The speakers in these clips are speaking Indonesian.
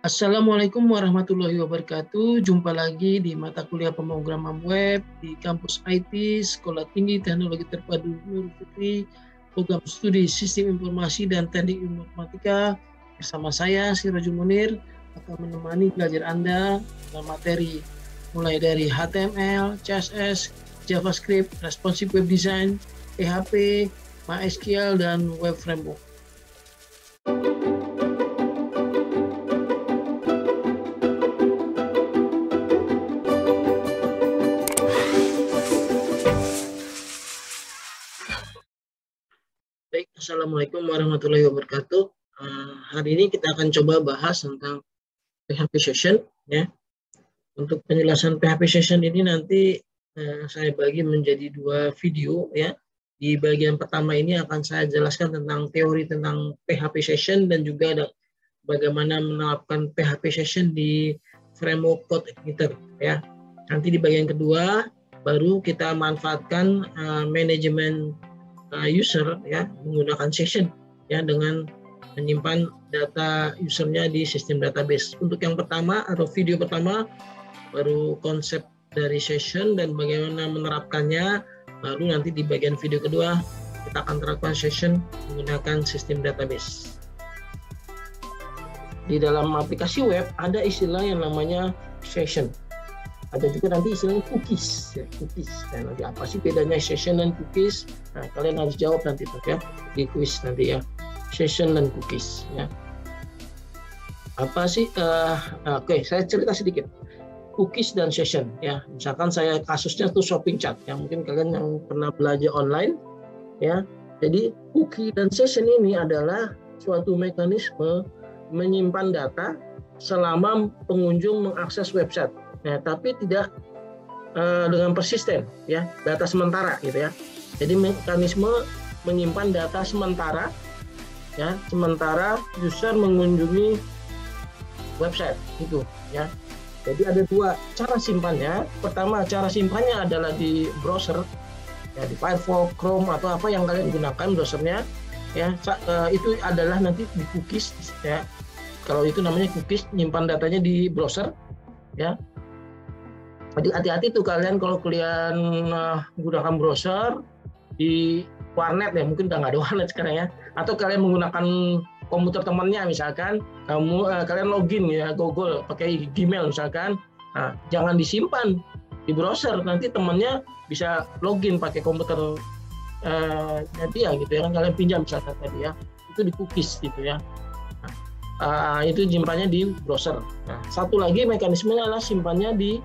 Assalamualaikum warahmatullahi wabarakatuh. Jumpa lagi di mata kuliah pemrograman web di kampus IT Sekolah Tinggi Teknologi Terpadu Nurul Fikri, program studi Sistem Informasi dan Teknik Informatika. Bersama saya Sirajul Munir akan menemani belajar Anda dalam materi mulai dari HTML, CSS, JavaScript, Responsive Web Design, PHP, MySQL, dan Web Framework. Baik, Assalamualaikum warahmatullahi wabarakatuh. Hari ini kita akan coba bahas tentang PHP Session. Ya. Untuk penjelasan PHP Session ini nanti saya bagi menjadi dua video. Ya. Di bagian pertama ini akan saya jelaskan tentang teori tentang PHP Session dan juga ada bagaimana menerapkan PHP Session di framework code editor. Ya. Nanti di bagian kedua baru kita manfaatkan manajemen user ya menggunakan session ya dengan menyimpan data usernya di sistem database. Untuk yang pertama atau video pertama baru konsep dari session dan bagaimana menerapkannya, baru nanti di bagian video kedua kita akan terapkan session menggunakan sistem database. Di dalam aplikasi web ada istilah yang namanya session. Ada juga nanti istilahnya cookies, ya, cookies. Dan nanti apa sih bedanya session dan cookies? Nah, kalian harus jawab nanti tuh ya di quiz nanti ya. Session dan cookies ya. Apa sih? Oke, saya cerita sedikit. Cookies dan session ya. Misalkan saya kasusnya tuh shopping chat. Yang mungkin kalian yang pernah belajar online ya. Jadi cookie dan session ini adalah suatu mekanisme menyimpan data selama pengunjung mengakses website. Nah, tapi tidak dengan persisten, ya, data sementara, gitu ya. Jadi mekanisme menyimpan data sementara, ya, sementara user mengunjungi website, itu, ya. Jadi ada dua cara simpannya. Pertama, cara simpannya adalah di browser, ya, di Firefox, Chrome atau apa yang kalian gunakan browsernya, ya. Itu adalah nanti di cookies, ya. Kalau itu namanya cookies, nyimpan datanya di browser, ya. Jadi hati-hati tuh kalian kalau kalian menggunakan browser di warnet ya, mungkin udah nggak ada warnet sekarang ya, atau kalian menggunakan komputer temannya misalkan, kalian login ya Google pakai Gmail misalkan, nah, jangan disimpan di browser, nanti temannya bisa login pakai komputer dia gitu ya, kan kalian pinjam misalkan tadi ya, itu di cookies gitu ya. Itu simpannya di browser. Nah, satu lagi mekanismenya adalah simpannya di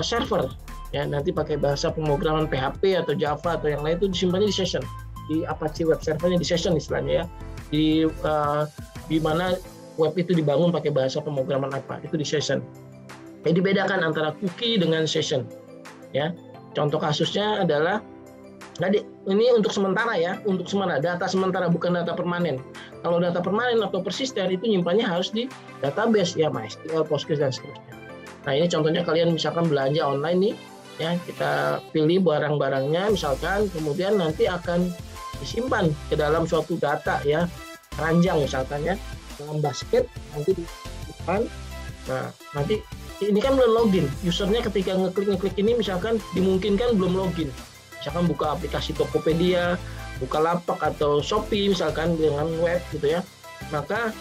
server ya, nanti pakai bahasa pemrograman PHP atau Java atau yang lain itu disimpannya di session, di Apache web servernya di session istilahnya ya, di mana web itu dibangun pakai bahasa pemrograman apa itu di session. Jadi bedakan antara cookie dengan session ya. Contoh kasusnya adalah tadi ini untuk sementara ya, untuk sementara data sementara bukan data permanen. Kalau data permanen atau persisten itu nyimpannya harus di database ya, MySQL, Postgres dan seterusnya. Nah, ini contohnya kalian misalkan belanja online nih, ya, kita pilih barang-barangnya misalkan, kemudian nanti akan disimpan ke dalam suatu data ya, keranjang misalkan ya, dalam basket nanti disimpan. Nah, nanti ini kan belum login, usernya ketika ngeklik ini misalkan dimungkinkan belum login, misalkan buka aplikasi Tokopedia, Bukalapak atau Shopee misalkan dengan web gitu ya, maka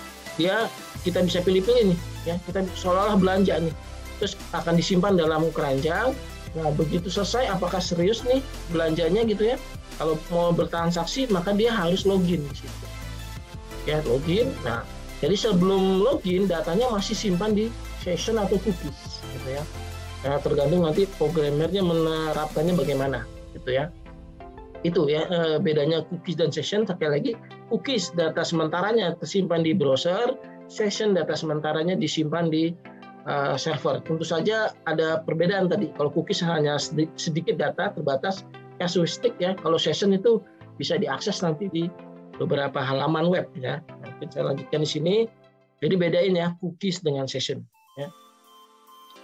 kita bisa pilih-pilih nih, ya, kita seolah-olah belanja nih. Terus akan disimpan dalam keranjang. Nah, begitu selesai, apakah serius nih belanjanya gitu ya? Kalau mau bertransaksi, maka dia harus login di situ. Ya, login. Nah, jadi sebelum login, datanya masih simpan di session atau cookies, gitu ya. Nah, tergantung nanti programmernya menerapkannya bagaimana, gitu ya. Itu ya bedanya cookies dan session. Sekali lagi, cookies data sementaranya tersimpan di browser, session data sementaranya disimpan di server. Tentu saja ada perbedaan tadi. Kalau cookies hanya sedikit data terbatas, casuistik ya. Kalau session itu bisa diakses nanti di beberapa halaman web ya. Nanti saya lanjutkan di sini. Jadi bedain ya cookies dengan session. Ya.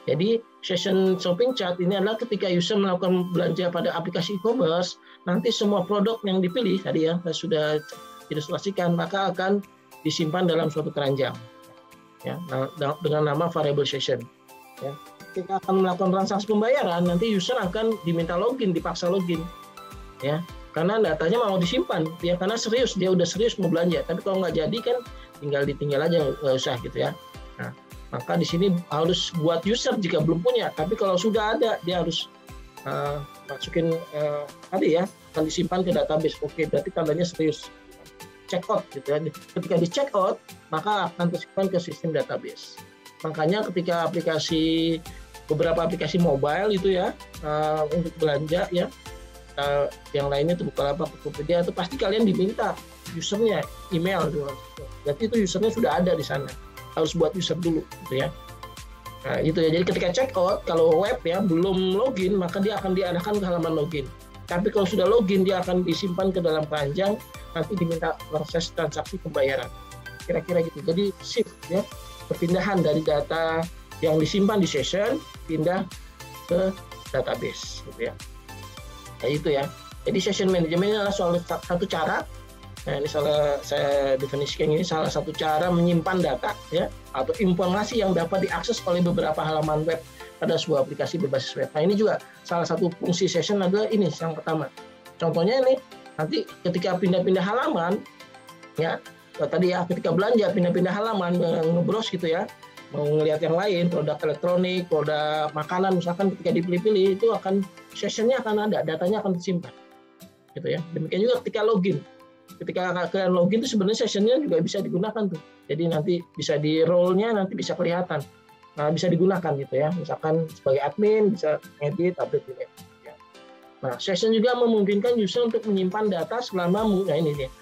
Jadi session shopping chat ini adalah ketika user melakukan belanja pada aplikasi e-commerce, nanti semua produk yang dipilih tadi ya saya sudah ilustrasikan maka akan disimpan dalam suatu keranjang. ya, dengan nama variable session. Ya. Ketika akan melakukan transaksi pembayaran, nanti user akan diminta login, dipaksa login, ya, karena datanya mau disimpan, ya, karena serius, dia udah serius mau belanja. Tapi kalau nggak jadi kan tinggal ditinggal aja, nggak usah gitu ya. Nah, maka di sini harus buat user jika belum punya, tapi kalau sudah ada dia harus masukin tadi ya, akan disimpan ke database. Oke, berarti tandanya serius. Check out gitu ya. Ketika di check out, maka akan tersimpan ke sistem database. Makanya ketika beberapa aplikasi mobile itu ya, untuk belanja ya, yang lainnya itu Bukalapak, Tokopedia, itu pasti kalian diminta usernya, email. Berarti itu usernya sudah ada di sana. Harus buat user dulu gitu ya. Nah, itu ya. Jadi ketika check out, kalau web ya belum login, maka dia akan diarahkan ke halaman login. Tapi kalau sudah login, dia akan disimpan ke dalam keranjang, nanti diminta proses transaksi pembayaran. Kira-kira gitu. Jadi shift ya, perpindahan dari data yang disimpan di session pindah ke database gitu ya. Nah, itu ya. Jadi session management adalah satu cara. Nah, ini saya definisikan, ini salah satu cara menyimpan data ya, atau informasi yang dapat diakses oleh beberapa halaman web pada sebuah aplikasi berbasis web. Nah, ini juga salah satu fungsi session adalah ini yang pertama. Contohnya ini nanti ketika pindah-pindah halaman ya, tadi ya ketika belanja pindah-pindah halaman, ngebrowse gitu ya, mau ngelihat yang lain, produk elektronik, produk makanan misalkan, ketika dipilih-pilih itu akan sessionnya akan ada, datanya akan disimpan gitu ya. Demikian juga ketika login. Ketika kalian login itu sebenarnya sessionnya juga bisa digunakan tuh. Jadi nanti bisa di role-nya nanti bisa kelihatan. Nah, bisa digunakan gitu ya. Misalkan sebagai admin bisa edit, update gitu ya. Nah, session juga memungkinkan user untuk menyimpan data selama ini dia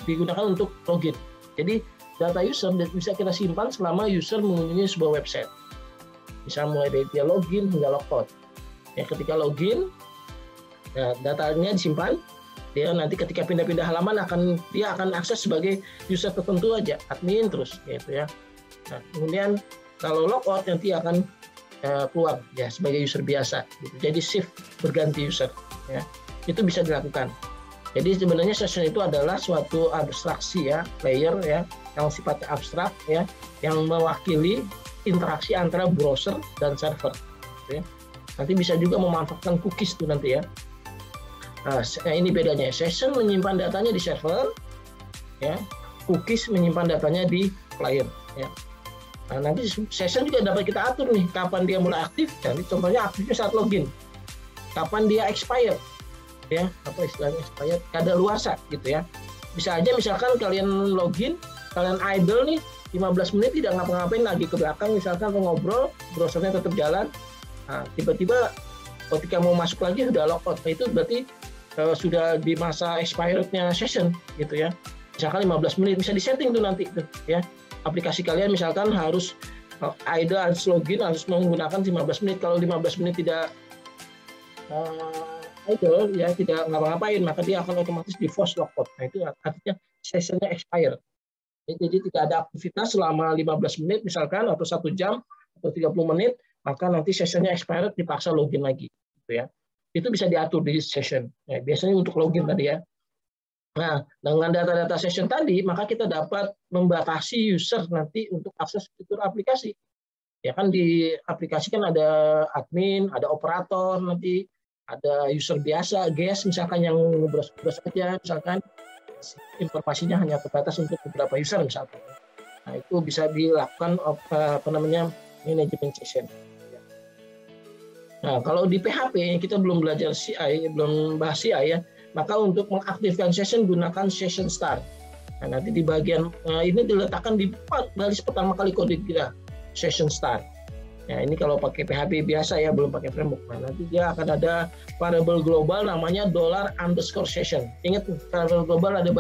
digunakan untuk login. Jadi data user bisa kita simpan selama user mengunjungi sebuah website. Bisa mulai dari dia login hingga logout. Ya, ketika login, ya, datanya disimpan. Dia nanti ketika pindah-pindah halaman dia akan akses sebagai user tertentu aja, admin terus gitu ya. Nah, kemudian kalau logout nanti akan keluar ya sebagai user biasa gitu. Jadi shift berganti user ya. Itu bisa dilakukan. Jadi sebenarnya session itu adalah suatu abstraksi ya, layer ya, yang sifatnya abstrak ya, yang mewakili interaksi antara browser dan server gitu ya. Nanti bisa juga memanfaatkan cookies tuh nanti ya. Nah, ini bedanya. Session menyimpan datanya di server, ya. Cookies menyimpan datanya di client, ya. Nah, nanti session juga dapat kita atur nih, kapan dia mulai aktif. Jadi contohnya aktifnya saat login. Kapan dia expire, ya, apa istilahnya expire? Kadaluarsa, gitu ya. Bisa aja misalkan kalian login, kalian idle nih, 15 menit tidak ngapa-ngapain lagi ke belakang, misalkan ngobrol, browsernya tetap jalan. Nah, tiba-tiba ketika mau masuk lagi sudah logout. Nah, itu berarti sudah di masa expirednya session gitu ya. Misalkan 15 menit bisa disetting tuh nanti tuh ya. Aplikasi kalian misalkan harus harus login, harus menggunakan 15 menit. Kalau 15 menit tidak idle ya, tidak ngapa-ngapain, maka dia akan otomatis di force logout. Nah, itu artinya sessionnya expired. Jadi tidak ada aktivitas selama 15 menit misalkan, atau 1 jam atau 30 menit, maka nanti sessionnya expired, dipaksa login lagi gitu ya. Itu bisa diatur di session. Ya, biasanya untuk login tadi ya. Nah, dengan data-data session tadi, maka kita dapat membatasi user nanti untuk akses fitur aplikasi. Ya kan di aplikasi kan ada admin, ada operator, nanti ada user biasa, guest misalkan yang ngebrowse aja, misalkan informasinya hanya terbatas untuk beberapa user misalkan. Nah, itu bisa dilakukan manajemen session. Nah, kalau di PHP kita belum belajar CI, belum bahas CI ya, maka untuk mengaktifkan session gunakan session start. Nah, nanti di bagian ini diletakkan di baris pertama kali kode kita, session start. Nah, ini kalau pakai PHP biasa ya, belum pakai framework. Nah, nanti dia akan ada variable global namanya $_session. Ingat variable global ada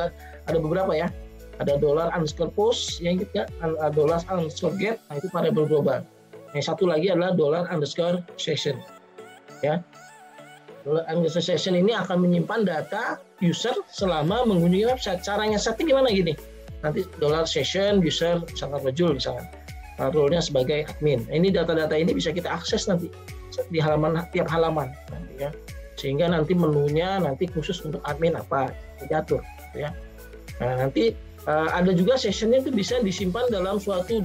beberapa ya. Ada $_post, yang kita $_get, nah itu variable global. Yang satu lagi adalah $_session. Ya. $_session ini akan menyimpan data user selama mengunjungi website. Caranya setting gimana gini? Nanti $_session user misalkan Rajul misalkan. Role-nya sebagai admin. Ini data-data ini bisa kita akses nanti di tiap halaman nanti ya. Sehingga nanti menunya nanti khusus untuk admin apa diatur gitu ya. Nah, nanti Ada juga sessionnya itu bisa disimpan dalam suatu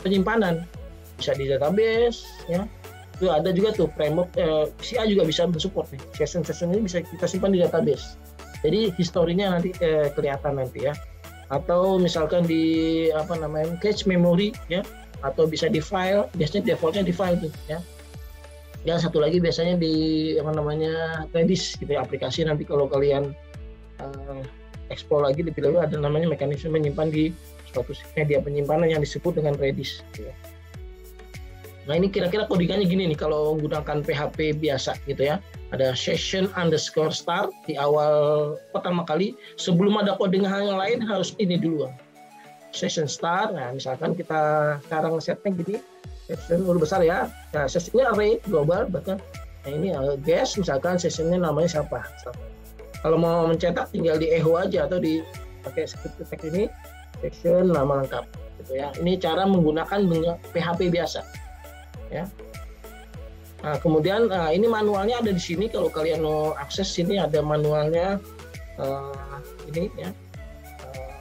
penyimpanan, bisa di database, ya. Itu ada juga tuh framework, CA juga bisa mensupport nih. Session ini bisa kita simpan di database. Jadi historinya nanti kelihatan nanti ya. Atau misalkan di cache memory ya, atau bisa di file, biasanya defaultnya di file tuh ya. Dan satu lagi biasanya di Redis gitu ya, aplikasi nanti kalau kalian explore lagi di video ada namanya mekanisme menyimpan di suatu media penyimpanan yang disebut dengan Redis gitu ya. Nah ini kira-kira codingannya gini nih kalau menggunakan PHP biasa gitu ya. Ada session_start di awal pertama kali, sebelum ada codingan yang lain harus ini dulu. Session start, nah misalkan kita sekarang setnya gini, session udah besar ya. Nah sessionnya array global, bahkan nah ini guest misalkan sessionnya namanya siapa. Kalau mau mencetak tinggal di echo aja atau di pakai script tag ini session nama lengkap gitu ya. Ini cara menggunakan PHP biasa. Ya. Nah, kemudian ini manualnya ada di sini kalau kalian mau akses sini ada manualnya ini ya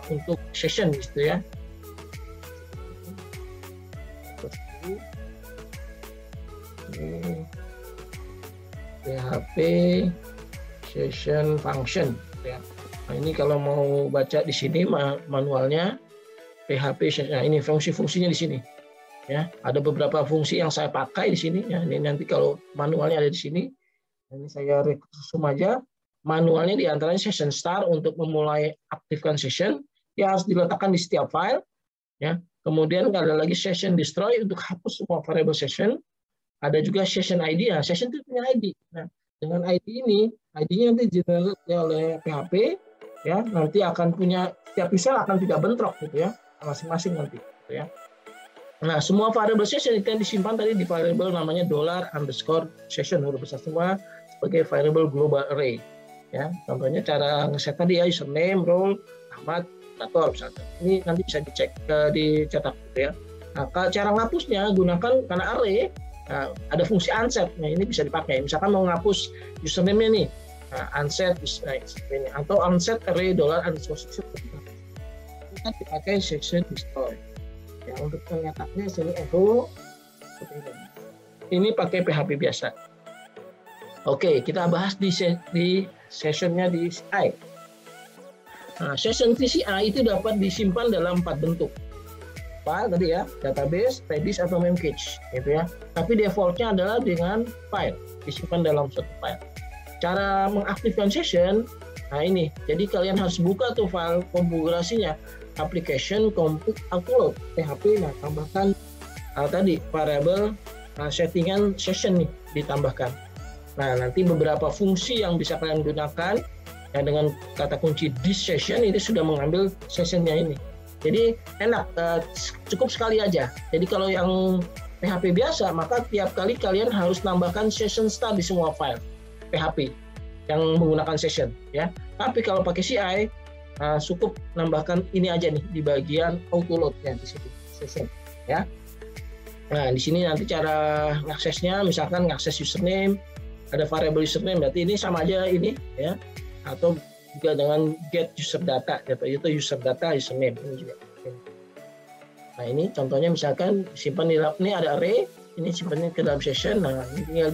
untuk session gitu ya. Ini PHP session function ya. Nah, ini kalau mau baca di sini manualnya PHP session. Nah, ini fungsi-fungsinya di sini. Ya, ada beberapa fungsi yang saya pakai di sini. Ya, ini nanti kalau manualnya ada di sini. Ini saya resume aja. Manualnya diantaranya session start untuk memulai aktifkan session. Ya harus diletakkan di setiap file. Ya, kemudian ada lagi session destroy untuk hapus semua variable session. Ada juga session ID. Nah, session itu punya ID. Nah, dengan ID ini, ID-nya nanti generate oleh PHP. Ya, nanti akan punya setiap user akan tidak bentrok gitu ya, masing-masing nanti. Gitu ya. Nah, semua variable session itu yang disimpan tadi di variable namanya $_session, huruf besar semua sebagai variable global array. Ya, contohnya cara ngeset tadi ya, username, role, Ahmad, atau misalnya. Ini nanti bisa dicek, dicetak gitu ya. Nah, cara ngapusnya gunakan karena array, nah, ada fungsi unset. Nah, ini bisa dipakai. Misalkan mau ngapus username-nya nih, nah, unset ini atau unset array $_session. Kita dipakai session destroy. Ya, untuk mencetaknya sini echo. Ini pakai PHP biasa. Oke, kita bahas di sessionnya di CI. Nah, session TCI itu dapat disimpan dalam 4 bentuk. Apa tadi ya? Database, Redis atau Memcache, gitu ya. Tapi defaultnya adalah dengan file, disimpan dalam suatu file. Cara mengaktifkan session, nah ini. Jadi kalian harus buka tuh file konfigurasinya. Application compute upload PHP, nah tambahkan tadi variable settingan session nih ditambahkan. Nah nanti beberapa fungsi yang bisa kalian gunakan ya, dengan kata kunci this session ini sudah mengambil sessionnya ini. Jadi enak, cukup sekali aja. Jadi kalau yang PHP biasa maka tiap kali kalian harus tambahkan session start di semua file PHP yang menggunakan session ya. Tapi kalau pakai CI cukup nambahkan ini aja nih di bagian auto load-nya di sini session ya. Nah di sini nanti cara ngaksesnya, misalkan ngakses username, ada variable username, berarti ini sama aja ini ya, atau juga dengan get user data, yaitu user data username ini juga. Nah ini contohnya misalkan simpan di ini ada array, ini simpannya ke dalam session. Nah ini tinggal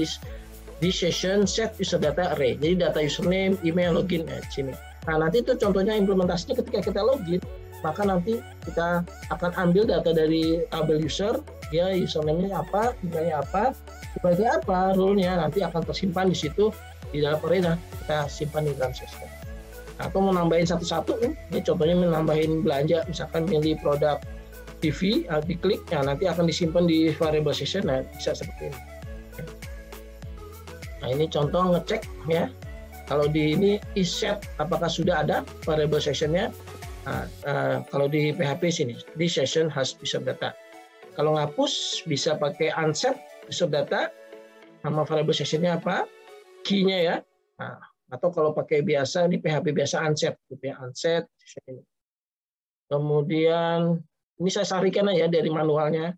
di session set user data array, jadi data username, email, login di sini. Nah, nanti itu contohnya implementasinya ketika kita login, maka nanti kita akan ambil data dari tabel user, ya username-nya apa, emailnya apa, sebagai apa, role-nya nanti akan tersimpan di situ di dalam array, nah kita simpan di dalam session. Atau mau nambahin satu-satu, ini contohnya menambahin belanja, misalkan milih produk TV, diklik, nah nanti akan disimpan di variable session, nah bisa seperti ini. Nah ini contoh ngecek ya. Kalau di ini isset apakah sudah ada variable sessionnya. Kalau di PHP sini di session has user data. Kalau ngapus bisa pakai unset user data, nama variable sessionnya apa, key-nya ya. Nah, atau kalau pakai biasa di PHP biasa unset, gitu ya, unset session ini. Kemudian ini saya sarikan aja dari manualnya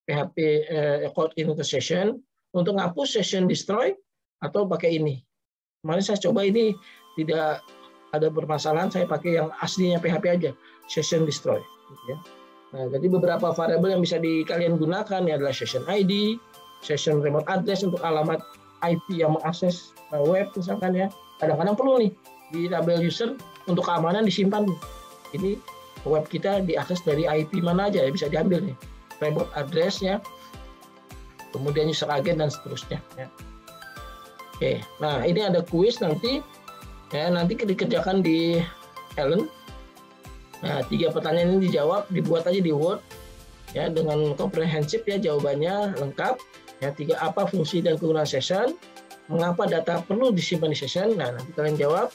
PHP code into session. Untuk ngapus session destroy atau pakai ini. Kemarin saya coba ini tidak ada bermasalahan, saya pakai yang aslinya PHP aja, session destroy. Gitu ya. Nah, jadi beberapa variabel yang bisa kalian gunakan ya adalah session ID, session remote address untuk alamat IP yang mengakses web misalkan ya. Kadang-kadang perlu nih di label user untuk keamanan disimpan. Ini web kita diakses dari IP mana aja ya, bisa diambil nih. Remote address-nya, kemudian user agent dan seterusnya ya. Oke, nah ini ada kuis nanti ya, nanti dikerjakan di Ellen. Nah, 3 pertanyaan ini dijawab, dibuat aja di Word ya dengan komprehensif ya, jawabannya lengkap ya. 3, apa fungsi dan kegunaan session, mengapa data perlu disimpan di session, nah nanti kalian jawab.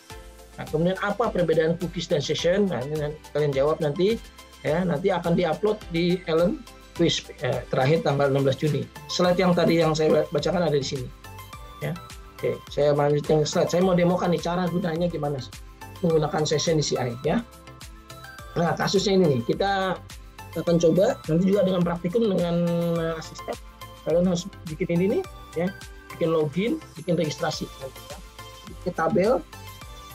Nah, kemudian apa perbedaan cookies dan session, nah ini kalian jawab nanti ya, nanti akan diupload di Ellen quiz terakhir tanggal 16 Juni. Slide yang tadi yang saya bacakan ada di sini ya. Oke, saya lanjutkan slide. Saya mau demokan nih cara gunanya gimana menggunakan session di CI ya. Nah, kasusnya ini nih, kita akan coba nanti juga dengan praktikum dengan asisten. Kalian harus bikin ini nih ya, bikin login, bikin registrasi. Bikin tabel,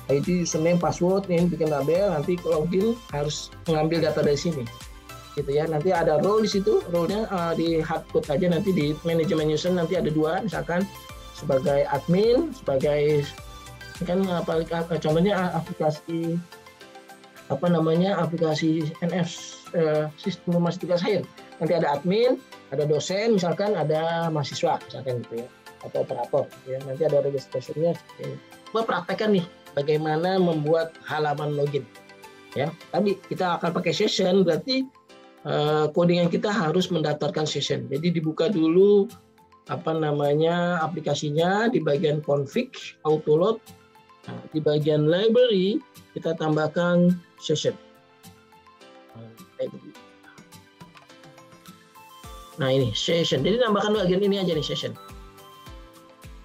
ID, username, password, nih bikin tabel, nanti login harus mengambil data dari sini. Gitu ya. Nanti ada role di situ, role-nya di hardcode aja, nanti di manajemen user nanti ada 2, misalkan sebagai admin, sebagai kan contohnya aplikasi apa namanya, aplikasi NF sistem informasi tugas akhir. Nanti ada admin, ada dosen, misalkan ada mahasiswa, misalkan gitu ya, atau operator. Ya. Nanti ada registrasinya. Gua praktekkan nih bagaimana membuat halaman login. Ya, tadi kita akan pakai session, berarti codingan kita harus mendaftarkan session. Jadi dibuka dulu apa namanya aplikasinya di bagian config, autoload. Nah, di bagian library kita tambahkan session. Nah ini session. Jadi tambahkan bagian ini aja nih session.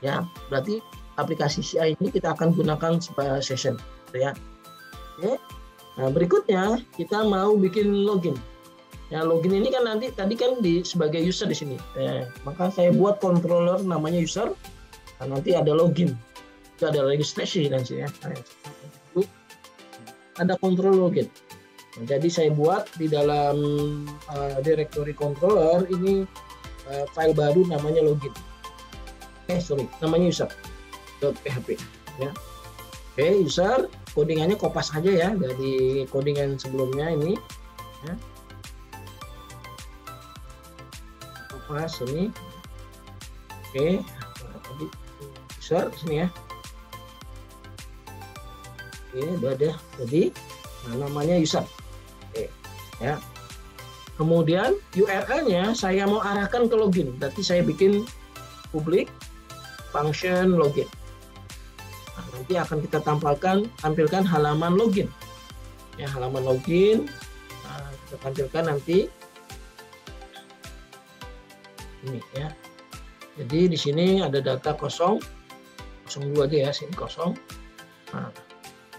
Ya, berarti aplikasi CI ini kita akan gunakan sebagai session, ya. Oke. Nah, berikutnya kita mau bikin login. Ya, login ini kan nanti tadi kan sebagai user di sini. Maka saya buat controller namanya user. Nah, nanti ada login. Itu ada registrasi nanti ya. Ada control login. Nah, jadi saya buat di dalam directory controller ini file baru namanya login. Namanya user.php ya. Oke, user codingannya kopas aja ya dari codingan sebelumnya ini ya. Kopas ini. Oke, nah, tadi user di sini ya. Oke, udah ada. Jadi namanya user. Oke, ya. Kemudian URL-nya saya mau arahkan ke login. Berarti saya bikin public function login. Nah, nanti akan kita tampilkan halaman login. Ya, halaman login. Nah, kita tampilkan nanti ini ya. Jadi di sini ada data 02 aja ya, sini 0. Nah,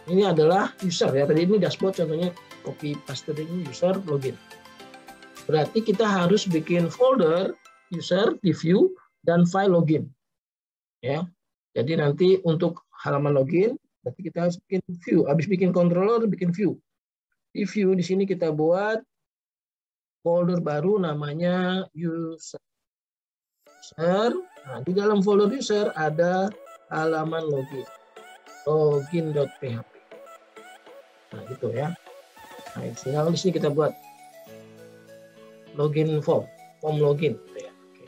ini adalah user ya. Tadi ini dashboard contohnya copy paste ini user login. Berarti kita harus bikin folder user di view dan file login. Ya. Jadi nanti untuk halaman login berarti kita harus bikin view. Habis bikin controller bikin view. Di view di sini kita buat folder baru namanya user. Nah, di dalam folder user ada halaman login. Login.php. Nah, gitu ya. Nah, di sini kita buat login form login gitu ya. Oke.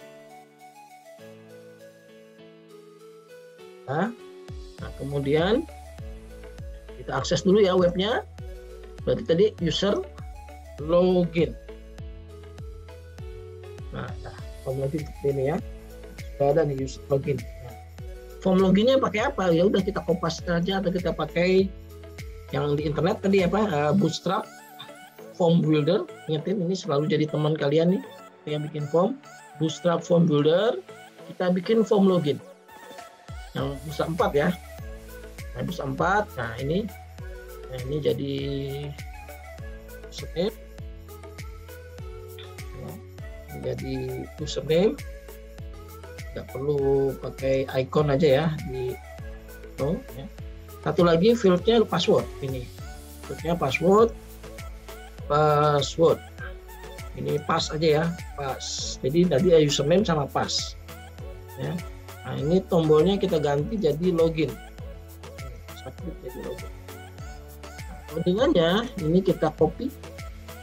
Nah, kemudian kita akses dulu ya webnya. Berarti tadi user login. Nah, form login seperti ini ya. Sudah ada nih user login. Nah, form loginnya pakai apa? Ya udah kita kopas saja atau kita pakai yang di internet tadi apa? Bootstrap Form Builder. Ingetin ini selalu jadi teman kalian nih yang bikin form. Bootstrap Form Builder. Kita bikin form login. Yang bisa 4 ya. Nah, bisa 4. Nah, ini jadi username. Jadi username. Nggak perlu pakai icon aja ya di ya. Satu lagi fieldnya password ini. Fieldnya password. Ini pas aja ya, pas. Jadi tadi username sama pas. Ya. Nah ini tombolnya kita ganti jadi login. Jadi login. Nah, codingannya ini kita copy.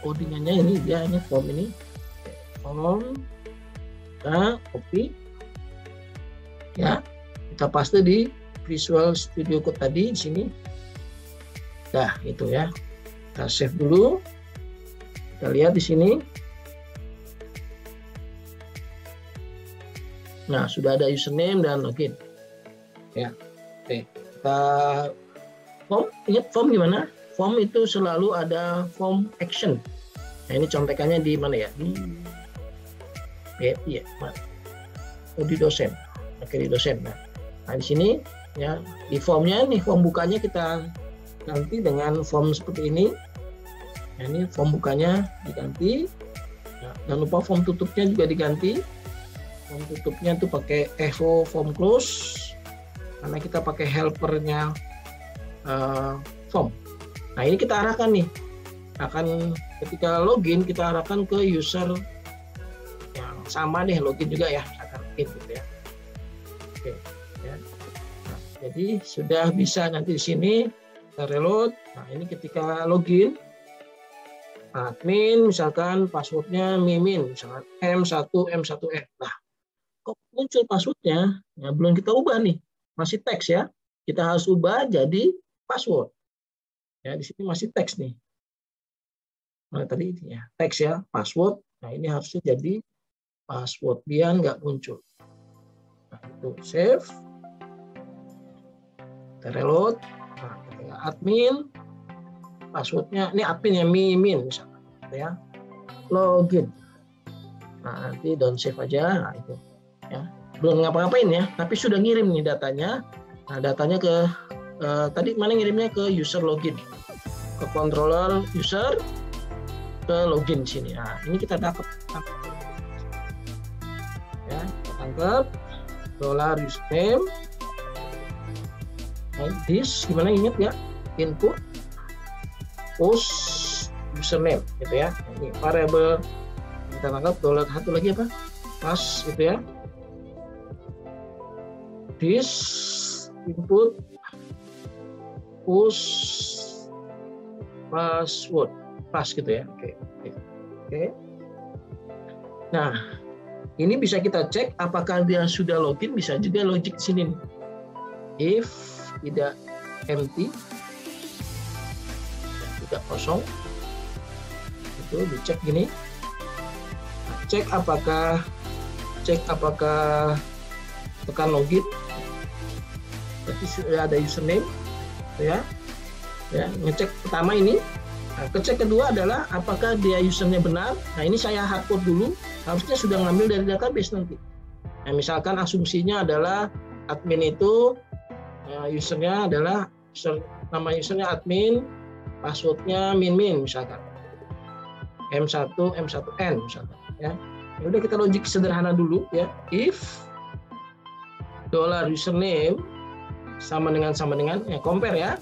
Codingannya ini dia ini form ini. Form kita copy. Ya, kita paste di Visual Studio Code tadi di sini. Nah, itu ya. Kita save dulu. Kita lihat di sini. Nah, sudah ada username dan login. Ya. Oke, kita form, ingat form gimana? Form itu selalu ada form action. Nah, ini contekannya di mana ya? Di di dosen. Oke, di dosen. Nah, di sini ya, di formnya nih, form bukanya kita ganti dengan form seperti ini. Nah, ini form bukanya diganti. Nah, jangan lupa form tutupnya juga diganti. Form tutupnya tuh pakai echo form close karena kita pakai helpernya form. Nah, ini kita arahkan nih. Akan ketika login kita arahkan ke user yang sama deh, login juga ya, misalkan login gitu ya. Oke, ya. Nah, jadi sudah bisa nanti di sini kita reload. Nah, ini ketika login admin misalkan passwordnya mimin misalkan M1M1N. Nah, kok muncul passwordnya? Ya, belum kita ubah nih, masih teks ya. Kita harus ubah jadi password. Ya, di sini masih teks nih. Nah, tadi ya teks ya, password. Nah, ini harusnya jadi password, dia nggak muncul. Nah, itu save. Kita reload. Nah, kita admin. Passwordnya ini admin ya, mimin misalkan ya. Login. Nah, nanti don't save aja. Nah, itu ya. Belum ngapa-ngapain ya, tapi sudah ngirim nih datanya. Nah, datanya ke tadi mana ngirimnya ke user login. Ke controller user, ke login sini. Nah, ini kita dapat ya, kita tangkap $username. Nah, this gimana, ingat ya, input post username gitu ya. Ini variable kita tangkap $, lagi apa, pas gitu ya. This input post password, pas gitu ya. Oke. Nah, ini bisa kita cek apakah dia sudah login, bisa juga logic sini nih. If tidak empty, tidak kosong, itu dicek gini. Nah, cek apakah tekan login. Berarti sudah ada username, ya. Ya, ngecek pertama ini. Nah, ngecek kedua adalah apakah dia usernya benar. Nah, ini saya hardcode dulu. Harusnya sudah ngambil dari database nanti. Nah, misalkan asumsinya adalah admin itu usernya adalah nama usernya admin, passwordnya min misalkan. M1M1N misalkan ya. Ya udah, kita logik sederhana dulu ya. If $username sama dengan ya, compare ya.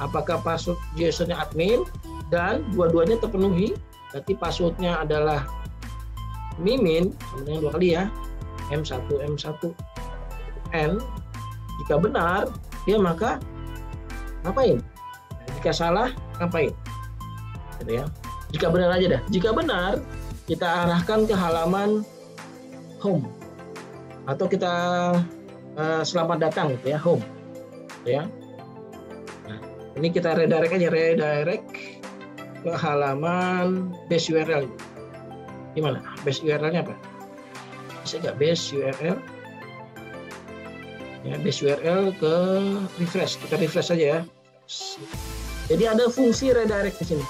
Apakah password usernya admin dan dua-duanya terpenuhi, berarti passwordnya adalah mimin sama dengan 2 kali ya, M1M1N. Jika benar, dia maka ngapain? Jika salah, ngapain? Gitu ya. Jika benar aja dah. Jika benar, kita arahkan ke halaman home atau kita selamat datang gitu ya, home. Gitu ya. Nah, ini kita redirect aja, redirect ke halaman base URL. Gimana? Base URL-nya apa? Bisa nggak base URL? Ya, base URL ke refresh. Kita refresh aja ya. Jadi ada fungsi redirect di sini.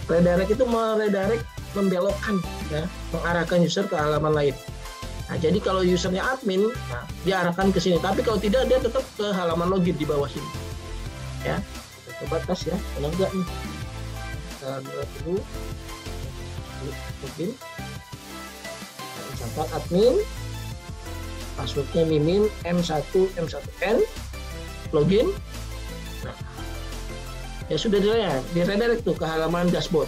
Redirect itu meredirect, membelokkan, ya, mengarahkan user ke halaman lain. Nah, jadi kalau usernya admin, nah, dia arahkan ke sini. Tapi kalau tidak, dia tetap ke halaman login di bawah sini. Ya, kita coba tes ya, benar nggak nih? Kita lihat dulu. Login. Misalkan admin, passwordnya mimin M1M1N, login. Nah, ya sudah di-redirect tuh ke halaman dashboard,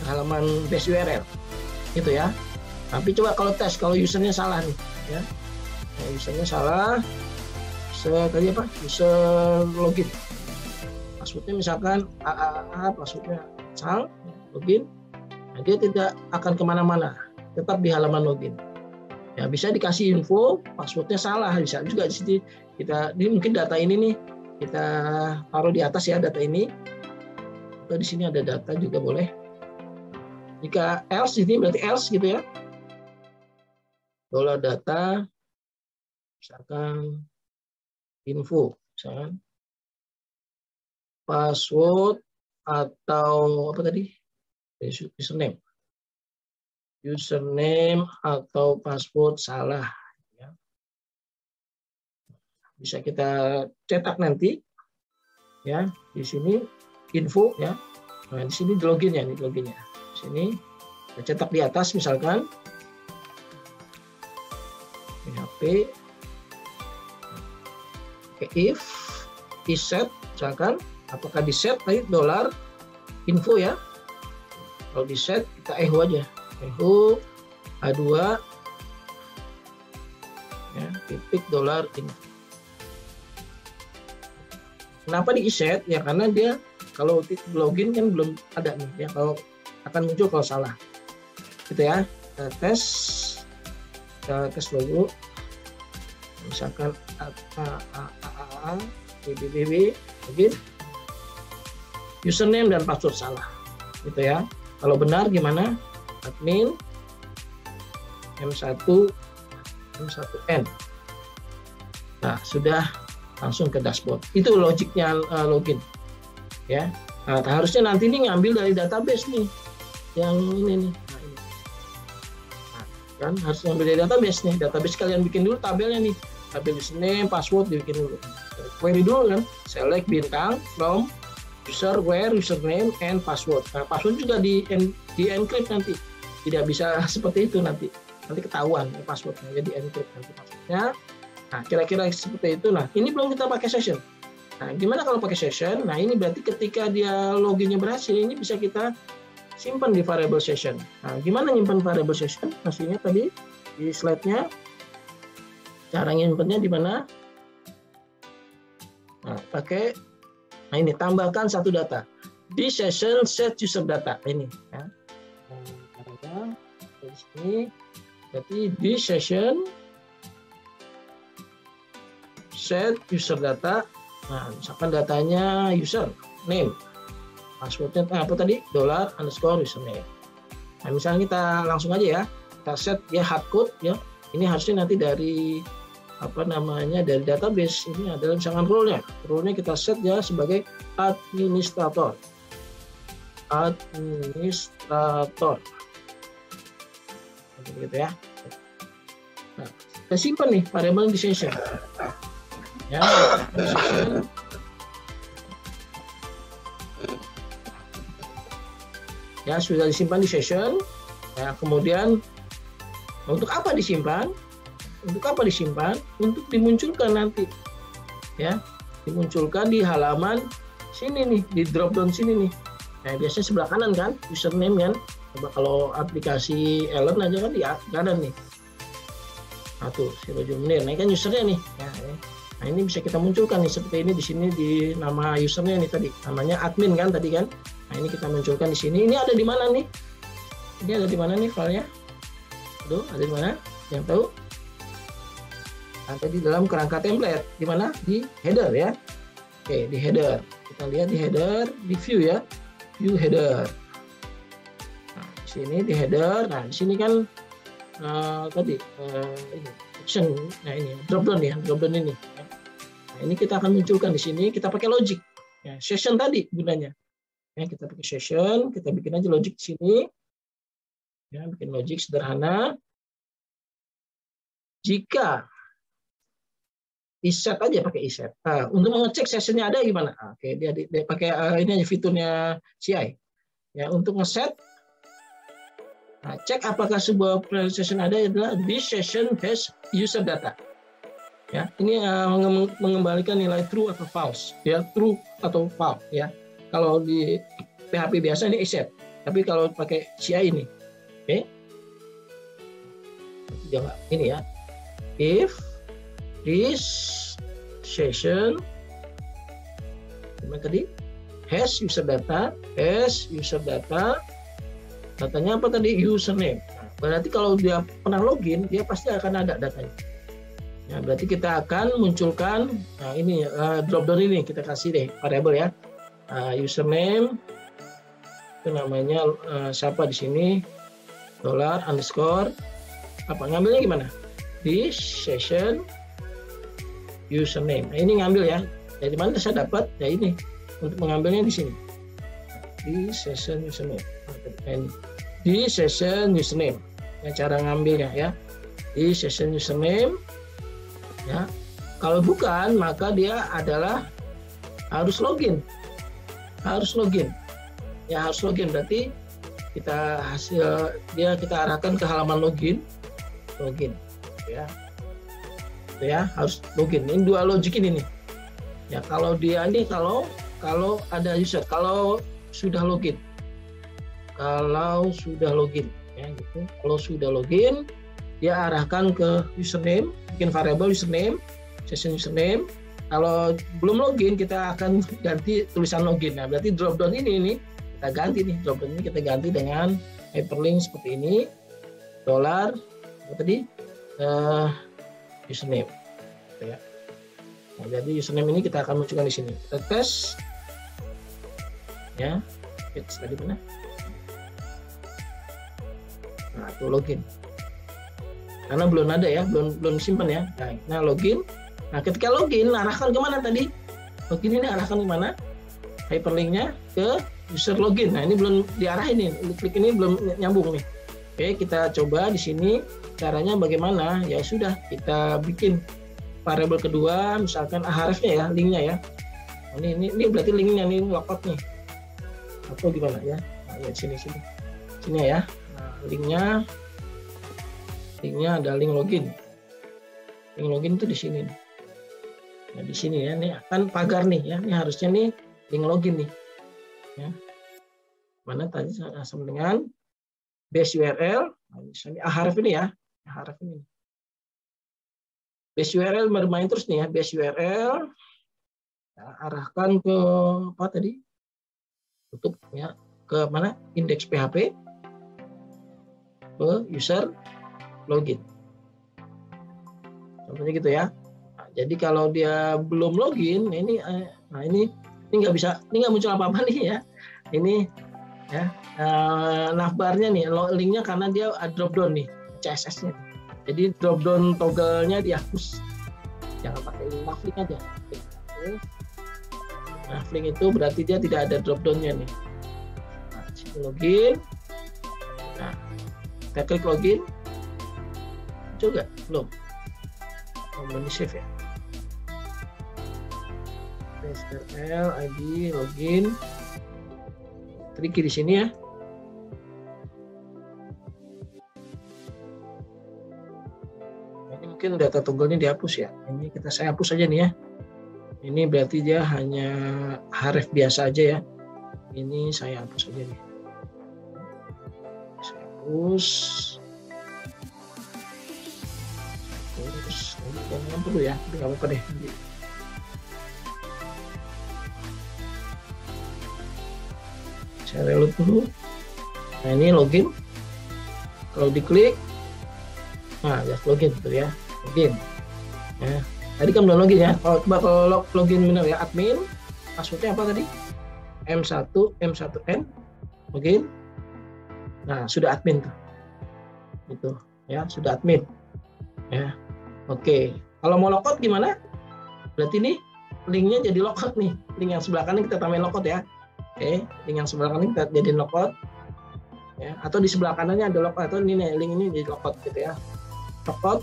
ke halaman base URL, gitu ya. Tapi coba kalau tes, kalau usernya salah nih, ya, usernya salah, tadi apa? User login, passwordnya misalkan AAA, passwordnya salah, login, nah, dia tidak akan kemana-mana, tetap di halaman login. Ya, bisa dikasih info passwordnya salah, bisa juga di sini mungkin data ini nih kita taruh di atas ya, data ini, atau di sini ada data juga boleh. Jika else ini berarti else gitu ya, dollar data, misalkan info, misalkan password atau apa tadi, username atau password salah, ya. Bisa kita cetak nanti, ya, di sini info ya. Nah, di sini login ya, ini loginnya. Di sini kita cetak di atas misalkan PHP if set, misalkan apakah di set tadi dollar info ya. Kalau di set kita echo aja. Echo A2 ya, titik dollar ini. Kenapa di set ya, karena dia kalau login kan belum ada nih ya, kalau akan muncul kalau salah gitu ya. Kita tes dulu, misalkan BBB login, username dan password salah gitu ya. Kalau benar gimana? Admin M1N. Nah, sudah langsung ke dashboard. Itu logiknya login. Ya. Nah, harusnya nanti ini ngambil dari database nih. Yang ini nih. Nah, ini. Nah, kan harus ngambil dari database nih. Database kalian bikin dulu tabelnya nih. Tabel username, password dibikin dulu. Query dulu kan. Select bintang from user where username and password. Nah, password juga di encrypt nanti. Tidak bisa seperti itu nanti ketahuan ya, passwordnya jadi encrypt nanti passwordnya. Nah, kira-kira seperti itu. Nah, ini belum kita pakai session. Nah, gimana kalau pakai session? Nah, ini berarti ketika dia loginnya berhasil, ini bisa kita simpan di variable session. Nah, gimana nyimpan variable session? Hasilnya tadi di slide-nya. Cara nyimpannya di mana? Nah, pakai, nah ini tambahkan satu data di session set user data ini. Ya. Nah, dari sini, berarti di session set user data. Nah, misalkan datanya user name, passwordnya apa tadi, $_username. Nah, misalnya kita langsung aja ya, kita set ya hardcode ya. Ini harusnya nanti dari apa namanya, dari database. Ini adalah misalkan role-nya kita set ya sebagai administrator. Gitu ya. Nah, kita simpan nih variable di session. Ya, session. Ya, sudah disimpan di session. Ya, kemudian untuk apa disimpan? Untuk dimunculkan nanti. Ya, dimunculkan di halaman sini nih, di drop down sini nih. Nah, biasanya sebelah kanan kan, username kan. Coba kalau aplikasi Ellen aja kan di kanan nih. Nah, tuh si Roger Munir. Nah, ini kan usernya nih. Ya, nah, ini bisa kita munculkan nih seperti ini di sini di nama usernya nih tadi. Namanya admin kan tadi kan. Nah, ini kita munculkan di sini. Ini ada di mana nih? Ini ada di mana nih filenya? Aduh, ada di mana? Yang tahu? Ada di dalam kerangka template. Di mana? Di header ya. Oke, di header. Kita lihat di header, di view ya. View header. Nah, di sini di header. Nah, di sini kan tadi ini action. Nah, ini drop down ya, drop down ini. Nah, ini kita akan munculkan di sini. Kita pakai logic. Ya, session tadi gunanya. Ya, kita pakai session. Kita bikin aja logic di sini. Ya, bikin logic sederhana. Jika iset aja pakai iset. Nah, untuk mengecek sessionnya ada gimana? Oke, dia pakai ini aja fiturnya CI. Ya, untuk ngeset, nah, cek apakah sebuah session ada adalah this session has user data. Ya, ini mengembalikan nilai true atau false. Ya, true atau false. Ya, Kalau di PHP biasa ini except, tapi kalau pakai CI ini, oke? Jangan ini ya. If this session, gimana tadi? Has user data, datanya apa tadi? Username. Berarti kalau dia pernah login, dia pasti akan ada datanya. Ya, berarti kita akan munculkan, nah ini drop down ini kita kasih deh variabel ya. Username itu namanya siapa di sini, $_ apa ngambilnya gimana? This session username. Nah, ini ngambil ya. Dari mana saya dapat? Ya ini untuk mengambilnya di sini. Di session username. Di session username. Ya, cara ngambilnya ya. Di session username. Ya. Kalau bukan maka dia adalah harus login. Harus login. Ya harus login berarti kita kita arahkan ke halaman login ya. Ya harus login. Ini dua logik ini nih. Ya kalau dia ini kalau ada user, kalau sudah login ya gitu. Kalau sudah login dia arahkan ke username, bikin variabel username, session username. Kalau belum login kita akan ganti tulisan login. Nah, berarti dropdown ini kita ganti nih, dropdown ini kita ganti dengan hyperlink seperti ini. $, apa tadi? Username. Ya. Nah, jadi username ini kita akan munculkan di sini. Kita tes. Ya. Tadi mana? Nah, itu login. Karena belum ada ya, belum simpan ya. Nah, login. Nah, ketika login, arahkan kemana tadi? Login ini arahkan kemana? Hyperlinknya ke user login. Nah, ini belum diarahin nih. Klik ini belum nyambung nih. Oke, kita coba di sini. Caranya bagaimana? Ya sudah, kita bikin variabel kedua, misalkan hrefnya ya, linknya ya. Ini berarti linknya nih, logout nih. Atau gimana ya? Nah, ya sini ya. Nah, linknya ada link login. Link login itu di sini nih. Nah, di sini ya, ini akan pagar nih ya. Ini harusnya nih link login nih. Ya. Mana tadi sama dengan base URL. Nah, misalnya href ini ya. Href ini. Base URL bermain terus nih ya. Base URL. Ya, arahkan ke apa tadi? Tutup ya. Ke mana? Index PHP. Ke user login. Contohnya gitu ya. Jadi kalau dia belum login, ini nggak bisa, ini nggak muncul apa-apa nih ya. Ini ya navbarnya nih, linknya karena dia drop down nih, CSS-nya. Jadi drop down toggle-nya dihapus. Jangan pakai navlink aja. Navlink itu berarti dia tidak ada drop down-nya nih. Nah, sini login. Nah, kita klik login. Juga belum. Belum di save ya. SQL ID login, klik di sini ya. Ini mungkin data toggle-nya dihapus ya. Ini saya hapus aja nih ya. Ini berarti dia hanya href biasa aja ya. Ini saya hapus aja nih. Saya hapus. Terus jangan perlu ya, nggak apa-apa deh. Saya reload dulu. Nah, ini login. Kalau diklik, nah just login gitu ya, login. Ya. Tadi kan belum login ya. Kalau login benar ya, admin. Passwordnya apa tadi? M1N. Login. Nah, sudah admin tuh. Itu ya, sudah admin. Ya. Oke. Kalau mau logout gimana? Berarti nih linknya jadi logout nih. Link yang sebelah kanan kita tambahin logout ya. Oke, link yang sebelah kanan kita jadiin logout. Ya, atau di sebelah kanannya ada logout, atau ini nih, link ini jadi logout gitu ya. Logout.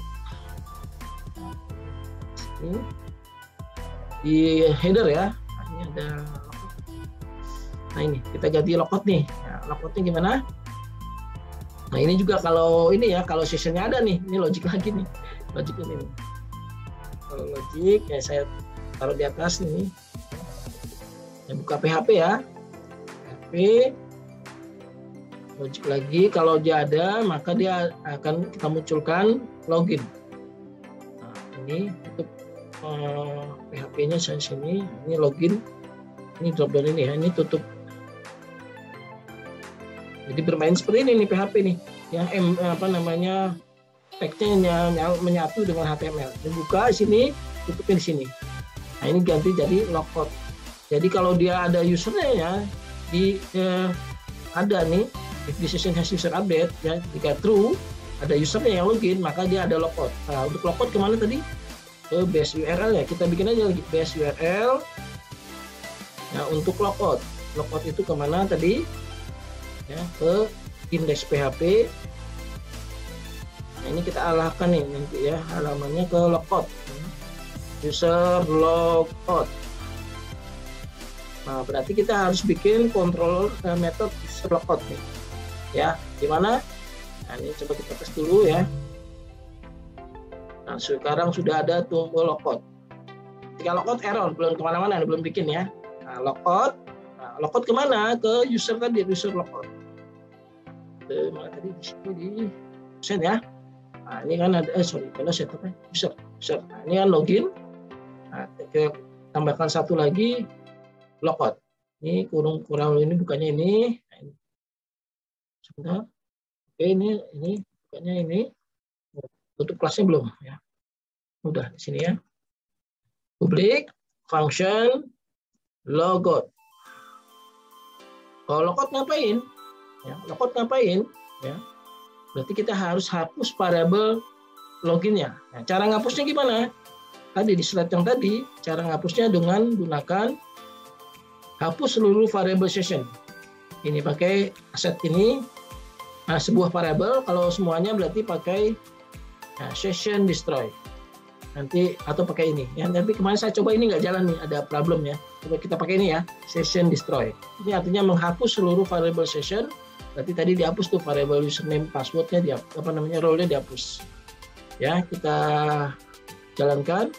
Ini di header ya. Nah, ini ada logout. Nah, ini kita ganti logout nih. Ya, logoutnya gimana? Nah, ini juga kalau ini ya, kalau sessionnya ada nih, ini logic lagi nih. Logic ini nih. Kalau logic ya saya taruh di atas nih. Ya, buka PHP ya. PHP, logik lagi. Kalau dia ada, maka dia akan kita munculkan login. Nah, ini untuk PHP-nya saya sini. Ini login. Ini dropdown ini ya. Ini tutup. Jadi bermain seperti ini nih PHP nih. Yang tag-nya menyatu dengan HTML. Dibuka sini, tutupin di sini. Nah, ini ganti jadi logcode. Jadi kalau dia ada usernya ya, ada nih, if this session has user update, ya, jika true, ada usernya yang login, maka dia ada logcode. Nah, untuk logcode kemana tadi? Ke base URL ya, kita bikin aja lagi base URL. Nah, untuk logcode itu kemana tadi? Ya, ke index PHP. Nah, ini kita arahkan nih nanti ya, halamannya ke logcode. User logcode. Nah, berarti kita harus bikin controller method user logcode nih. Ya, gimana? Nah, ini coba kita tes dulu ya. Nah, sekarang sudah ada tombol logcode. Jika logcode error, belum kemana-mana, belum bikin ya. Nah, logcode kemana? Ke user tadi, user logcode. Ke mana tadi? Di sini di set ya. Nah, ini kan ada karena setupnya user. Nah, ini kan login. Nah, kita tambahkan satu lagi logcode. Ini kurang ini bukannya ini. Nah, ini. Sebentar. Oke, ini bukannya ini. Tutup kelasnya belum ya. Udah di sini ya. Public function logout. Kalau logout ngapain? Ya, logout ngapain? Ya. Berarti kita harus hapus variabel loginnya. Nah, cara ngapusnya gimana? Tadi di slide yang tadi, cara ngapusnya dengan gunakan hapus seluruh variabel session. Ini pakai aset ini. Nah, sebuah variabel, kalau semuanya berarti pakai session destroy. Nanti atau pakai ini. Ya, tapi kemarin saya coba ini nggak jalan nih, ada problem ya. Coba kita pakai ini ya, session destroy. Ini artinya menghapus seluruh variabel session. Berarti tadi dihapus tuh variabel username, passwordnya role-nya dihapus. Ya, kita jalankan.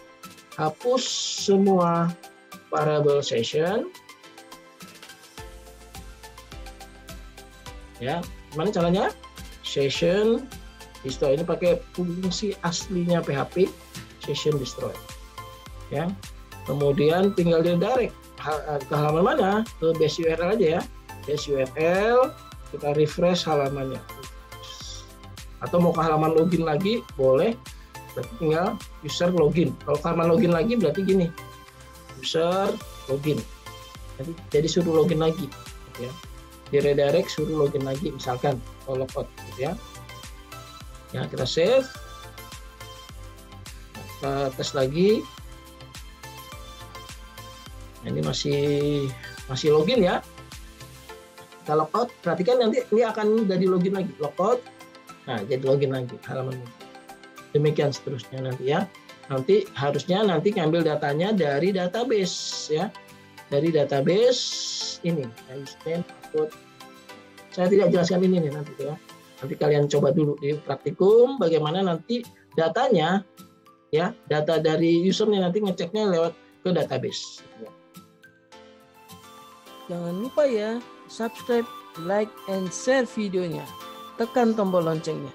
Hapus semua variabel session. Ya, gimana caranya? Session destroy, ini pakai fungsi aslinya PHP, session destroy. Ya, kemudian tinggal direct ke halaman mana? Ke base URL aja ya. Base URL, kita refresh halamannya. Atau mau ke halaman login lagi boleh. Berarti tinggal user login. Kalau halaman login lagi berarti gini, user login. Jadi suruh login lagi. Ya. Di redirect suruh login lagi, misalkan kalau login gitu ya. Ya, kita save. Kita tes lagi. Nah, ini masih login ya. Kita logout, perhatikan nanti ini akan jadi login lagi. Logout, nah jadi login lagi halaman ini. Demikian seterusnya nanti ya. Nanti harusnya ngambil datanya dari database ya. Dari database ini. Username, password. Saya tidak jelaskan ini nih nanti ya. Nanti kalian coba dulu di praktikum bagaimana nanti datanya ya, data dari usernya nanti ngeceknya lewat ke database. Jangan lupa ya, subscribe, like, and share videonya. Tekan tombol loncengnya.